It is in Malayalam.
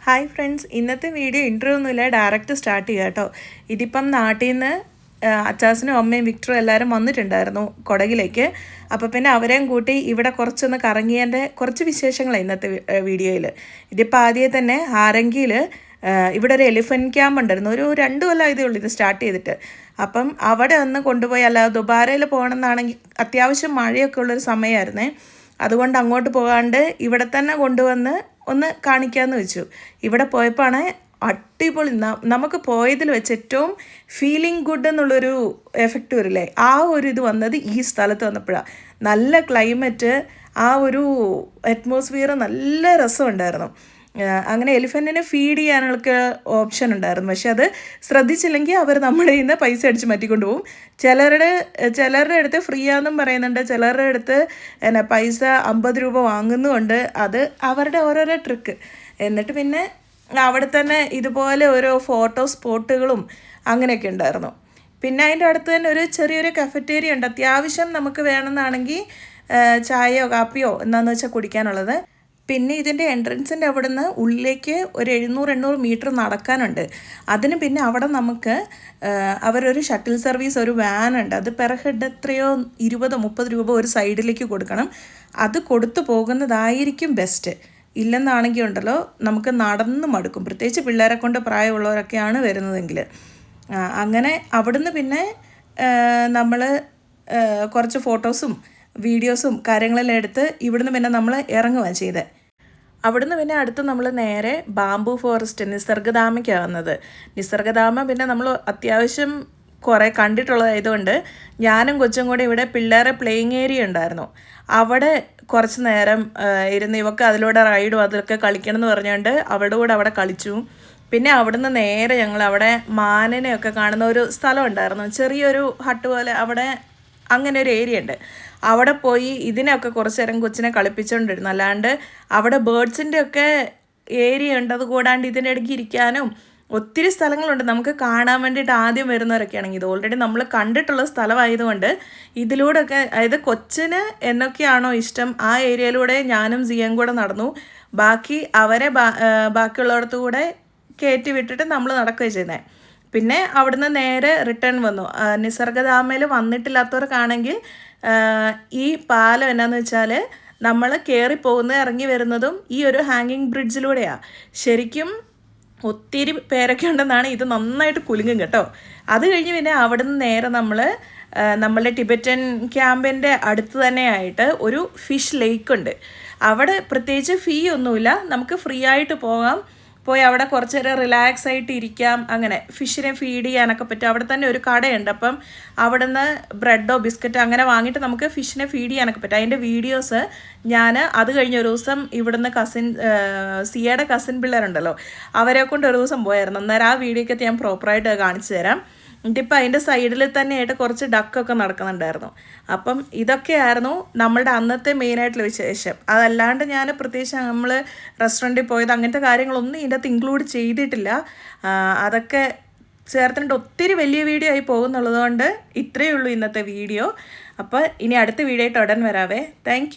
ഹായ് ഫ്രണ്ട്സ്, ഇന്നത്തെ വീഡിയോ ഇൻട്രോ ഒന്നുമില്ല, ഡയറക്റ്റ് സ്റ്റാർട്ട് ചെയ്യാം കേട്ടോ. ഇതിപ്പം നാട്ടിൽ നിന്ന് അച്ചാച്ചനും അമ്മയും വിക്ടറും എല്ലാവരും വന്നിട്ടുണ്ടായിരുന്നു കൊടകിലേക്ക്. അപ്പോൾ പിന്നെ അവരെയും കൂട്ടി ഇവിടെ കുറച്ചൊന്ന് കറങ്ങിയതിൻ്റെ കുറച്ച് വിശേഷങ്ങളാണ് ഇന്നത്തെ വീഡിയോയിൽ. ഇതിപ്പോൾ ആദ്യം തന്നെ ആരങ്കിയിൽ ഇവിടെ ഒരു എലിഫൻറ്റ് ക്യാമ്പ് ഉണ്ടായിരുന്നു. ഒരു 2 കൊല്ലം ആയതേ ഉള്ളൂ ഇത് സ്റ്റാർട്ട് ചെയ്തിട്ട്. അപ്പം അവിടെ ഒന്ന് കൊണ്ടുപോയി, അല്ലാതെ ദുബാരയിൽ പോകണമെന്നാണെങ്കിൽ അത്യാവശ്യം മഴയൊക്കെ ഉള്ളൊരു സമയമായിരുന്നേ. അതുകൊണ്ട് അങ്ങോട്ട് പോകാണ്ട് ഇവിടെ തന്നെ കൊണ്ടുവന്ന് ഒന്ന് കാണിക്കാമെന്ന് വെച്ചു. ഇവിടെ പോയപ്പോഴാണ് അടിപൊളി, നമുക്ക് പോയതിൽ വെച്ച് ഏറ്റവും ഫീലിംഗ് ഗുഡ് എന്നുള്ളൊരു എഫക്റ്റ് വരില്ലേ, ആ ഒരു ഇത് വന്നത് ഈ സ്ഥലത്ത് വന്നപ്പോഴാണ്. നല്ല ക്ലൈമറ്റ്, ആ ഒരു അറ്റ്മോസ്ഫിയർ നല്ല രസമുണ്ടായിരുന്നു. അങ്ങനെ എലിഫൻറ്റിനെ ഫീഡ് ചെയ്യാനുള്ള ഓപ്ഷൻ ഉണ്ടായിരുന്നു. പക്ഷെ അത് ശ്രദ്ധിച്ചില്ലെങ്കിൽ അവർ നമ്മുടെ കയ്യിൽ നിന്ന് പൈസ അടിച്ച് മാറ്റിക്കൊണ്ട് പോകും. ചിലരുടെ അടുത്ത് ഫ്രീ ആണെന്നും പറയുന്നുണ്ട്, ചിലരുടെ അടുത്ത് പൈസ 50 രൂപ വാങ്ങുന്നുമുണ്ട്. അത് അവരുടെ ഓരോരോ ട്രിക്ക്. എന്നിട്ട് പിന്നെ അവിടെ തന്നെ ഇതുപോലെ ഓരോ ഫോട്ടോ സ്പോട്ടുകളും അങ്ങനെയൊക്കെ ഉണ്ടായിരുന്നു. പിന്നെ അതിൻ്റെ അടുത്ത് തന്നെ ഒരു ചെറിയൊരു കഫറ്റേരിയ ഉണ്ട്. അത്യാവശ്യം നമുക്ക് വേണമെന്നാണെങ്കിൽ ചായയോ കാപ്പിയോ എന്താണെന്ന് വെച്ചാൽ കുടിക്കാനുള്ളത്. പിന്നെ ഇതിൻ്റെ എൻട്രൻസിൻ്റെ അവിടെ നിന്ന് ഉള്ളിലേക്ക് ഒരു 700-800 മീറ്റർ നടക്കാനുണ്ട്. അതിന് പിന്നെ അവിടെ നമുക്ക് അവരൊരു ഷട്ടിൽ സർവീസ്, ഒരു വാനുണ്ട്. അത് പെർ ഹെഡ് എത്രയോ 20-30 രൂപ ഒരു സൈഡിലേക്ക് കൊടുക്കണം. അത് കൊടുത്തു പോകുന്നതായിരിക്കും ബെസ്റ്റ്. ഇല്ലെന്നാണെങ്കിൽ ഉണ്ടല്ലോ നമുക്ക് നടന്ന് മടുക്കും, പ്രത്യേകിച്ച് പിള്ളേരെ കൊണ്ട് പ്രായമുള്ളവരൊക്കെയാണ് വരുന്നതെങ്കിൽ. അങ്ങനെ അവിടുന്ന് പിന്നെ നമ്മൾ കുറച്ച് ഫോട്ടോസും വീഡിയോസും കാര്യങ്ങളെല്ലാം എടുത്ത് ഇവിടുന്ന് പിന്നെ നമ്മൾ ഇറങ്ങുകയാണ് ചെയ്തത്. അവിടുന്ന് പിന്നെ അടുത്ത് നമ്മൾ നേരെ ബാംബു ഫോറസ്റ്റ് നിസർഗധാമയ്ക്കാണ് വന്നത്. നിസർഗധാമ പിന്നെ നമ്മൾ അത്യാവശ്യം കുറേ കണ്ടിട്ടുള്ളതായതുകൊണ്ട് ഞാനും കൊച്ചും കൂടെ ഇവിടെ പിള്ളേരെ പ്ലേയിങ് ഏരിയ ഉണ്ടായിരുന്നു. അവിടെ കുറച്ച് നേരം ഇരുന്ന് ഇവക്ക് അതിലൂടെ റൈഡും അതൊക്കെ കളിക്കണം എന്ന് പറഞ്ഞുകൊണ്ട് അവളുടെ കൂടെ അവിടെ കളിച്ചു. പിന്നെ അവിടുന്ന് നേരെ ഞങ്ങൾ അവിടെ മാനിനെയൊക്കെ കാണുന്ന ഒരു സ്ഥലം ഉണ്ടായിരുന്നു, ചെറിയൊരു ഹട്ട് പോലെ. അവിടെ അങ്ങനെ ഒരു ഏരിയ ഉണ്ട്. അവിടെ പോയി ഇതിനെയൊക്കെ കുറച്ച് നേരം കൊച്ചിനെ കളിപ്പിച്ചുകൊണ്ടിരുന്നു. അല്ലാണ്ട് അവിടെ ബേർഡ്സിൻ്റെ ഒക്കെ ഏരിയ ഉണ്ട്. അത് കൂടാണ്ട് ഇതിൻ്റെ ഇടയ്ക്ക് ഇരിക്കാനും ഒത്തിരി സ്ഥലങ്ങളുണ്ട് നമുക്ക് കാണാൻ വേണ്ടിയിട്ട്. ആദ്യം വരുന്നവരൊക്കെ ആണെങ്കിൽ ഇത് ഓൾറെഡി നമ്മൾ കണ്ടിട്ടുള്ള സ്ഥലമായതുകൊണ്ട് ഇതിലൂടെയൊക്കെ, അതായത് കൊച്ചിന് എന്നൊക്കെയാണോ ഇഷ്ടം ആ ഏരിയയിലൂടെ ഞാനും സിയയും കൂടെ നടന്നു. ബാക്കി അവരെ ബാക്കിയുള്ളവർക്ക് കൂടെ കയറ്റി വിട്ടിട്ട് നമ്മൾ നടക്കുകയാണ് ചെയ്യുന്നത്. പിന്നെ അവിടുന്ന് നേരെ റിട്ടേൺ വന്നു. നിസർഗധാമയിൽ വന്നിട്ടില്ലാത്തവർക്കാണെങ്കിൽ ഈ പാലം എന്നാന്ന് വെച്ചാൽ നമ്മൾ കയറിപ്പോകുന്നത് ഇറങ്ങി വരുന്നതും ഈ ഒരു ഹാങ്ങിങ് ബ്രിഡ്ജിലൂടെയാണ്. ശരിക്കും ഒത്തിരി പേരൊക്കെ ഉണ്ടെന്നാണ്, ഇത് നന്നായിട്ട് കുലുങ്ങും കേട്ടോ. അത് കഴിഞ്ഞ് പിന്നെ അവിടുന്ന് നേരെ നമ്മളുടെ ടിബറ്റൻ ക്യാമ്പിൻ്റെ അടുത്ത് തന്നെയായിട്ട് ഒരു ഫിഷ് ലേക്ക് ഉണ്ട്. അവിടെ പ്രത്യേകിച്ച് ഫീ ഒന്നുമില്ല, നമുക്ക് ഫ്രീ ആയിട്ട് പോയി അവിടെ കുറച്ച് നേരം റിലാക്സ് ആയിട്ട് ഇരിക്കാം. അങ്ങനെ ഫിഷിനെ ഫീഡ് ചെയ്യാനൊക്കെ പറ്റും. അവിടെ തന്നെ ഒരു കടയുണ്ട്. അപ്പം അവിടെ നിന്ന് ബ്രെഡോ ബിസ്ക്കറ്റോ അങ്ങനെ വാങ്ങിയിട്ട് നമുക്ക് ഫിഷിനെ ഫീഡ് ചെയ്യാനൊക്കെ പറ്റും. അതിൻ്റെ വീഡിയോസ് ഞാൻ അത് കഴിഞ്ഞ ഒരു ദിവസം ഇവിടുന്ന് സിയയുടെ കസിൻ പിള്ളേരുണ്ടല്ലോ, അവരെ കൊണ്ട് ഒരു ദിവസം പോയായിരുന്നു. അന്നേരം ആ വീഡിയോ ഒക്കെ ഞാൻ പ്രോപ്പറായിട്ട് കാണിച്ചു തരാം. ഇതിപ്പോൾ അതിൻ്റെ സൈഡിൽ തന്നെയായിട്ട് കുറച്ച് ഡക്കൊക്കെ നടക്കുന്നുണ്ടായിരുന്നു. അപ്പം ഇതൊക്കെയായിരുന്നു നമ്മളുടെ അന്നത്തെ മെയിനായിട്ടുള്ള വിശേഷം. അതല്ലാണ്ട് ഞാൻ പ്രത്യേകിച്ച് നമ്മൾ റെസ്റ്റോറൻറ്റിൽ പോയത് അങ്ങനത്തെ കാര്യങ്ങളൊന്നും ഇതിൻ്റെ അകത്ത് ഇൻക്ലൂഡ് ചെയ്തിട്ടില്ല. അതൊക്കെ ചേർത്തിട്ട് ഒത്തിരി വലിയ വീഡിയോ ആയി പോകുന്നുള്ളതുകൊണ്ട് ഇത്രയേ ഉള്ളൂ ഇന്നത്തെ വീഡിയോ. അപ്പോൾ ഇനി അടുത്ത വീഡിയോ ആയിട്ട് ഉടൻ വരാവേ. താങ്ക്